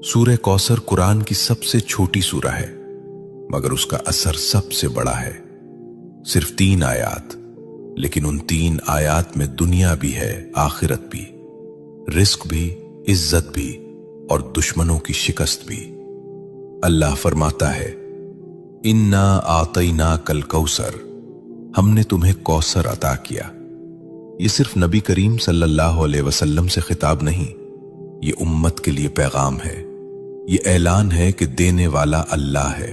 सूरह कौसर कुरान की सबसे छोटी सूरह है, मगर उसका असर सबसे बड़ा है। सिर्फ 3 आयात, लेकिन उन 3 आयात में दुनिया भी है, आखिरत भी, रिस्क भी, इज्जत भी और दुश्मनों की शिकस्त भी। अल्लाह फरमाता है, इन्ना आतैना कल कौसर, हमने तुम्हें कौसर अता किया। ये सिर्फ नबी करीम सल्लल्लाहु अलैहि वसल्लम से खिताब नहीं, ये उम्मत के लिए पैगाम है। ये ऐलान है कि देने वाला अल्लाह है,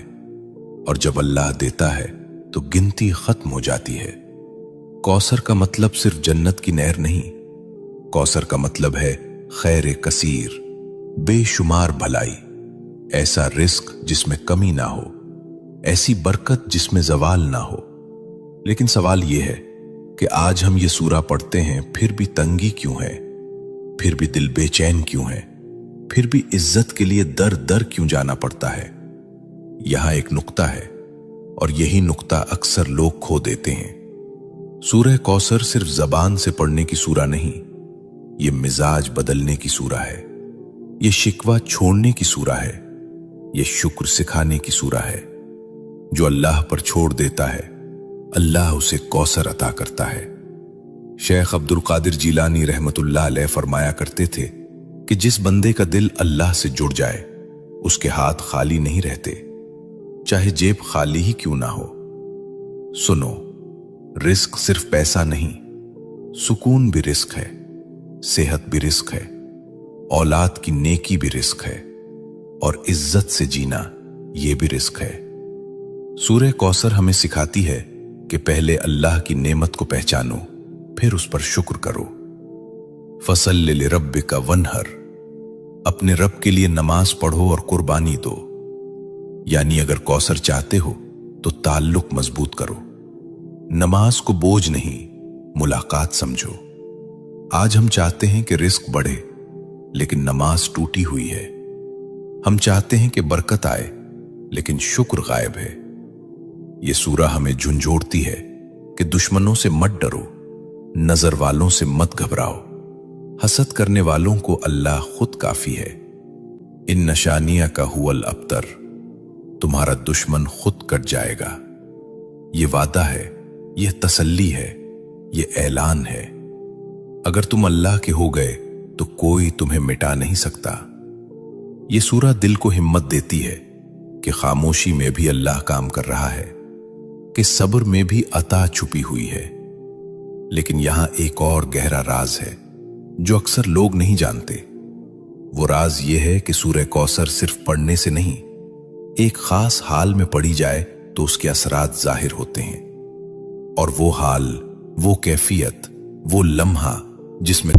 और जब अल्लाह देता है तो गिनती खत्म हो जाती है। कौसर का मतलब सिर्फ जन्नत की नहर नहीं, कौसर का मतलब है खैर कसीर, बेशुमार भलाई, ऐसा रिस्क जिसमें कमी ना हो, ऐसी बरकत जिसमें जवाल ना हो। लेकिन सवाल यह है कि आज हम ये सूरा पढ़ते हैं, फिर भी तंगी क्यों है, फिर भी दिल बेचैन क्यों है, फिर भी इज्जत के लिए दर दर क्यों जाना पड़ता है। यहां एक नुक्ता है, और यही नुक्ता अक्सर लोग खो देते हैं। सूरह कौसर सिर्फ जबान से पढ़ने की सूरा नहीं, ये मिजाज बदलने की सूरा है, ये शिकवा छोड़ने की सूरा है, ये शुक्र सिखाने की सूरा है। जो अल्लाह पर छोड़ देता है, अल्लाह उसे कौसर अता करता है। शेख अब्दुल कादिर जीलानी रहमतुल्लाह अलैह फरमाया करते थे कि जिस बंदे का दिल अल्लाह से जुड़ जाए, उसके हाथ खाली नहीं रहते, चाहे जेब खाली ही क्यों ना हो। सुनो, रिस्क सिर्फ पैसा नहीं, सुकून भी रिस्क है, सेहत भी रिस्क है, औलाद की नेकी भी रिस्क है, और इज्जत से जीना यह भी रिस्क है। सूरह कौसर हमें सिखाती है कि पहले अल्लाह की नेमत को पहचानो, फिर उस पर शुक्र करो। फसल्लि लिरब्बिका वन्हर, अपने रब के लिए नमाज पढ़ो और कुर्बानी दो। यानी अगर कौसर चाहते हो तो ताल्लुक मजबूत करो, नमाज को बोझ नहीं, मुलाकात समझो। आज हम चाहते हैं कि रिस्क बढ़े, लेकिन नमाज टूटी हुई है। हम चाहते हैं कि बरकत आए, लेकिन शुक्र गायब है। यह सूरा हमें झुंझोड़ती है कि दुश्मनों से मत डरो, नजर वालों से मत घबराओ, हसद करने वालों को अल्लाह खुद काफी है। इन नशानिया का हुवल अबतर, तुम्हारा दुश्मन खुद कट जाएगा। ये वादा है, यह तसल्ली है, यह ऐलान है। अगर तुम अल्लाह के हो गए तो कोई तुम्हें मिटा नहीं सकता। यह सूरा दिल को हिम्मत देती है कि खामोशी में भी अल्लाह काम कर रहा है, कि सब्र में भी अता छुपी हुई है। लेकिन यहां एक और गहरा राज है जो अक्सर लोग नहीं जानते। वो राज ये है कि सूरह कौसर सिर्फ पढ़ने से नहीं, एक खास हाल में पढ़ी जाए तो उसके असरात जाहिर होते हैं। और वो हाल, वो कैफियत, वो लम्हा जिसमें